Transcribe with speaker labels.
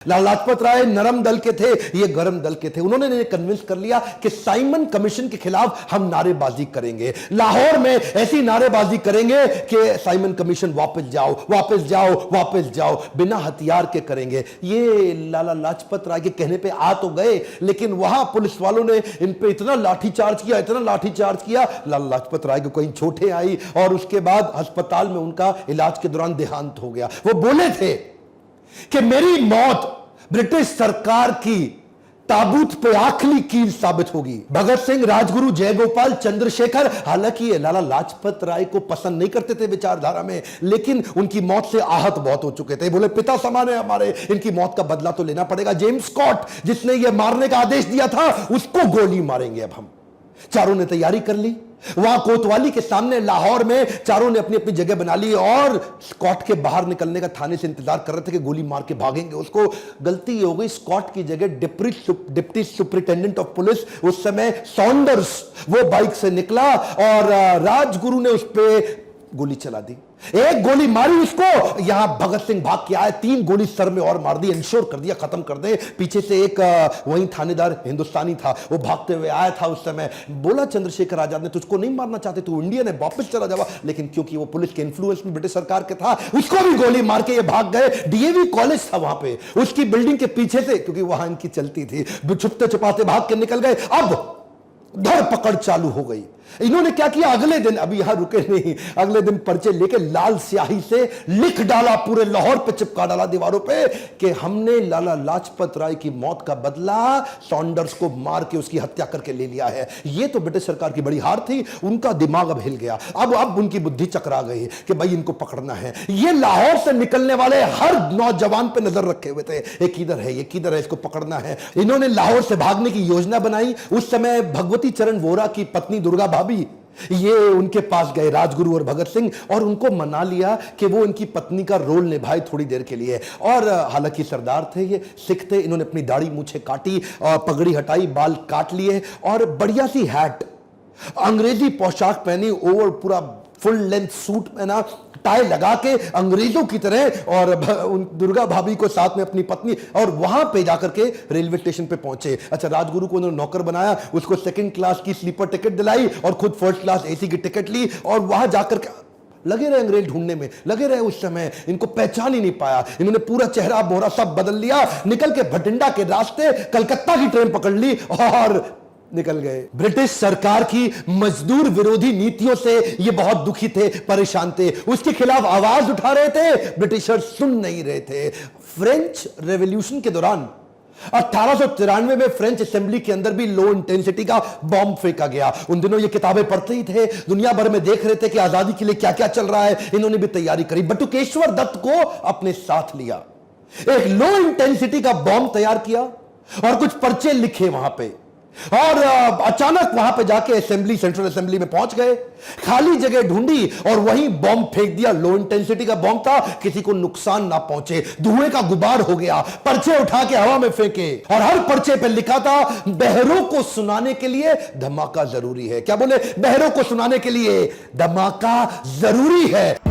Speaker 1: लाला लाजपत राय नरम दल के थे, ये गरम दल के थे। उन्होंने कन्विंस कर लिया कि साइमन कमीशन के खिलाफ हम नारेबाजी करेंगे, लाहौर में ऐसी नारेबाजी करेंगे कि साइमन कमीशन वापस जाओ, वापस जाओ, वापस जाओ, बिना हथियार के करेंगे। ये लाला लाजपत राय के कहने पे आ तो गए, लेकिन वहां पुलिस वालों ने इन पे इतना लाठीचार्ज किया, इतना लाठीचार्ज किया, लाला लाजपत राय को कहीं चोटें आई और उसके बाद अस्पताल में उनका इलाज के दौरान देहांत हो गया। वो बोले थे कि मेरी मौत ब्रिटिश सरकार की ताबूत पे आखिरी कील साबित होगी। भगत सिंह, राजगुरु, जयगोपाल, चंद्रशेखर, हालांकि ये लाला लाजपत राय को पसंद नहीं करते थे विचारधारा में, लेकिन उनकी मौत से आहत बहुत हो चुके थे। बोले पिता समान है हमारे, इनकी मौत का बदला तो लेना पड़ेगा। जेम्स स्कॉट जिसने ये मारने का आदेश दिया था, उसको गोली मारेंगे अब हम। चारों ने तैयारी कर ली। वहां कोतवाली के सामने लाहौर में चारों ने अपनी अपनी जगह बना ली और स्कॉट के बाहर निकलने का थाने से इंतजार कर रहे थे कि गोली मार के भागेंगे। उसको गलती हो गई, स्कॉट की जगह डिप्टी सुपरिटेंडेंट ऑफ पुलिस उस समय सॉन्डर्स, वो बाइक से निकला और राजगुरु ने उस पर गोली चला दी। एक गोली मारी उसको, यहां भगत सिंह भाग के आए, 3 गोली सर में और मार दी, इंश्योर कर दिया खत्म कर दे। पीछे से एक वही थानेदार हिंदुस्तानी था, वो भागते हुए आया था उस समय। बोला चंद्रशेखर आजाद ने, तुझको नहीं मारना चाहते, तू इंडियन है, वापस चला जावा। लेकिन क्योंकि वो पुलिस के इन्फ्लुएंस में ब्रिटिश सरकार के था, उसको भी गोली मार के ये भाग गए। डीएवी कॉलेज था वहां पे, उसकी बिल्डिंग के पीछे से, क्योंकि वहां इनकी चलती थी, छुपते छुपाते भाग के निकल गए। अब धरपकड़ चालू हो गई। इन्होंने क्या किया, अगले दिन, अभी यहां रुके नहीं, अगले दिन पर्चे लेके लाल स्याही से लिख डाला, पूरे लाहौर पे चिपका डाला दीवारों पे कि हमने लाला लाजपत राय की मौत का बदला सॉन्डर्स को मार के उसकी हत्या करके ले लिया है। ये तो ब्रिटिश सरकार की बड़ी हार थी, उनका दिमाग अब हिल गया। अब उनकी बुद्धि चकरा गई कि भाई इनको पकड़ना है। ये लाहौर से निकलने वाले हर नौजवान पे नजर रखे हुए थे, ये किधर है, ये किधर है, इसको पकड़ना है। इन्होंने लाहौर से भागने की योजना बनाई। उस समय भगवती चरण वोरा की पत्नी दुर्गा भाभी, ये उनके पास गए राजगुरु और भगत सिंह, और उनको मना लिया कि वो इनकी पत्नी का रोल निभाए थोड़ी देर के लिए। और हालांकि सरदार थे, ये सिख थे, इन्होंने अपनी दाढ़ी मूछे काटी और पगड़ी हटाई, बाल काट लिए और बढ़िया सी हैट, अंग्रेजी पोशाक पहनी, ओवर पूरा फुल लेंथ सूट पहना, टाई लगा के अंग्रेजों की तरह, और दुर्गा भाभी को साथ में अपनी पत्नी, और वहां पे जाकर के रेलवे स्टेशन पे पहुंचे। अच्छा, राजगुरु को उन्होंने नौकर बनाया, उसको 2nd क्लास की स्लीपर टिकट दिलाई और खुद 1st क्लास एसी की टिकट ली, और वहां जाकर के लगे रहे अंग्रेज ढूंढने में, लगे रहे। उस समय इनको पहचान ही नहीं पाया, इन्होंने पूरा चेहरा मोहरा सब बदल लिया, निकल के भटिंडा के रास्ते कलकत्ता की ट्रेन पकड़ ली और निकल गए। ब्रिटिश सरकार की मजदूर विरोधी नीतियों से ये बहुत दुखी थे, परेशान थे, उसके खिलाफ आवाज उठा रहे थे, ब्रिटिशर सुन नहीं रहे थे। फ्रेंच रेवोल्यूशन के दौरान 1893 में फ्रेंच असेंबली के अंदर भी लो इंटेंसिटी का बॉम्ब फेंका गया। उन दिनों ये किताबें पढ़ते ही थे, दुनिया भर में देख रहे थे कि आजादी के लिए क्या क्या चल रहा है। इन्होंने भी तैयारी करी, बटुकेश्वर दत्त को अपने साथ लिया, एक लो इंटेंसिटी का बॉम्ब तैयार किया और कुछ पर्चे लिखे वहां पे, और अचानक वहां पे जाके असेंबली, सेंट्रल असेंबली में पहुंच गए, खाली जगह ढूंढी और वहीं बॉम्ब फेंक दिया। लो इंटेंसिटी का बॉम्ब था, किसी को नुकसान ना पहुंचे, धुएं का गुबार हो गया। पर्चे उठा के हवा में फेंके और हर पर्चे पे लिखा था, बहरों को सुनाने के लिए धमाका जरूरी है। क्या बोले? बहरों को सुनाने के लिए धमाका जरूरी है।